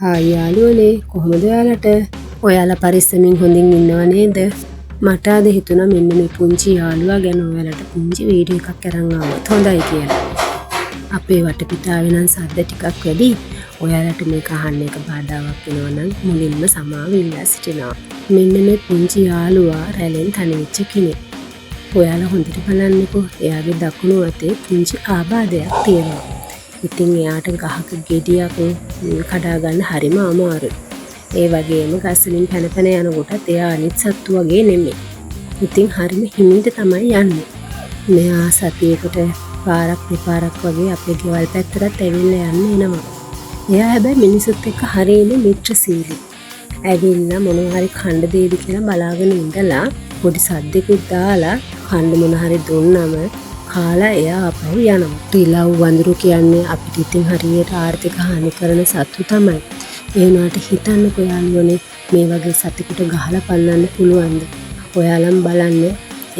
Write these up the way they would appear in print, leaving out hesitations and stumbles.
යාළුවනේ කොහොමද ඔයාලට? ඔයාලා පරිස්සමින් හොඳින් ඉන්නව නේද? මට අද හිතුණා මෙන්න මේ පුංචි යාළුවා ගැන ඔයාලට පුංචි වීඩියෝ එකක් අරන් ආවොත් හොඳයි කියලා. අපේ වටපිටාවේ නම් සද්ද ටිකක් වැඩි. ඔයාලට මේක අහන්න එක බාධාවක් වෙනවා නම් මුලින්ම සමාව ඉල්ලා සිටිනවා. මෙන්න මේ පුංචි යාළුවා රැළෙන් තනි වෙච්ච කෙනෙක්. ඔයාලා හොඳට බලන්නකෝ. එයාගේ දකුණු අතේ පුංචි ආබාධයක් තියෙනවා. ඉතින් එයාට ගහක ගෙඩියක් කඩා ගන්න හරිම අමාරුයි. ඒ වගේම ගස් වලින් පැන පැන යනකොටත් එයා අනිත් සත්තු වගේ නෙමෙයි. ඉතින් හරිම හිමින්ට තමයි යන්නේ. මෙයා සතියේකට පාරක් දෙපාරක් වගේ අපේ ගෙවල් පැත්තට ඇවිල්ලා යන්න එනවා. එයා හැබැයි මිනිසුත් එක්ක හරියම මිත්‍රශීලී. ඇවිල්ලා මොනවා හරි කන්න දෙයිද කියලා බලාගෙන ඉඳලා පොඩි සද්දෙකුත් දාලා කන්න මොන හරි දුන්නම කාලා එයා අපහු යනවා. රිලව් වඳුරු කියන්නේ අපිට ඉතින් හරියට ආර්ථික හානි කරන සත්තු තමයි. ඒ වුණාට හිතන්නකෝ යාළුවනේ මේ වගේ සතෙකුට ගහලා පන්නන්න පුළුවන්ද? ඔයාලම බලන්න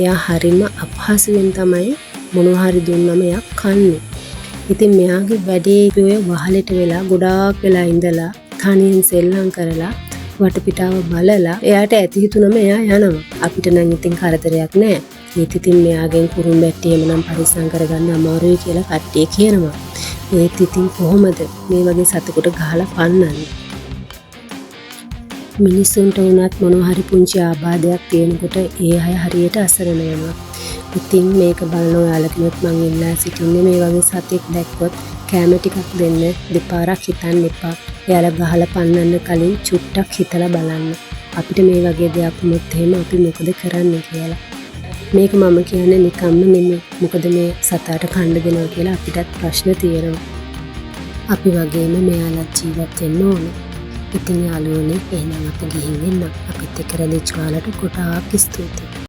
එයා හරිම අපහසුවෙන් තමයි මොනවා හරි දුන්නම එයා කන්නේ. ඉතින් මෙයාගේ වැඩේ ඔය වහලෙට වෙලා ගොඩාක් වෙලා ඉඳලා තනියෙන් සෙල්ලම් කරලා වටපිටාව බලලා එයාට ඇති හිතුනම එයා යනවා. අපිට නම් ඉතින් කරදරයක් නැහැ. ඒත් ඉතින් මෙයාගෙන් කුරුම්බැට්ටි එහෙමනම් පරිස්සම් කරගන්න අමාරුයි කියලා කට්ටිය කියනවා. ඒත් ඉතින් කොහොමද මේ වගේ සතෙකුට ගහලා පන්නන්නේ? මිනිස්සුන්ට වුණත් මොනවා හරි පුංචි ආබාධයක් තියෙනකොට ඒ අය හරියට අසරණ වෙනවා. ඉතින් මේක බලන ඔයාලගෙනුත් මං ඉල්ලා සිටින්නේ මේ වගේ සතෙක් දැක්කොත් කැම ටිකක් දෙන්න දෙපාරක් හිතන්න එපා. එයාලා ගහලා පන්නන්න කලින් චුට්ටක් හිතලා බලන්න. අපිට මේ වගේ දෙයක් වුණොත් එහෙම අපි මොකද කරන්නේ කියලා. මේක මම කියන්නේ නිකම්ම නෙමෙයි. මොකද මේ සතාට කන්න දෙනවා කියලා අපිටත් ප්‍රශ්න තියෙනවා. අපි වගේම මෙයාලත් ජීවත් වෙන්න ඕන. ඉතින් යාළුවනේ එහෙනම් අපි ගිහින් එන්න. අපිත් එක්ක රැඳිච්ච ඔයාලට ගොඩාක් ස්තුතියි.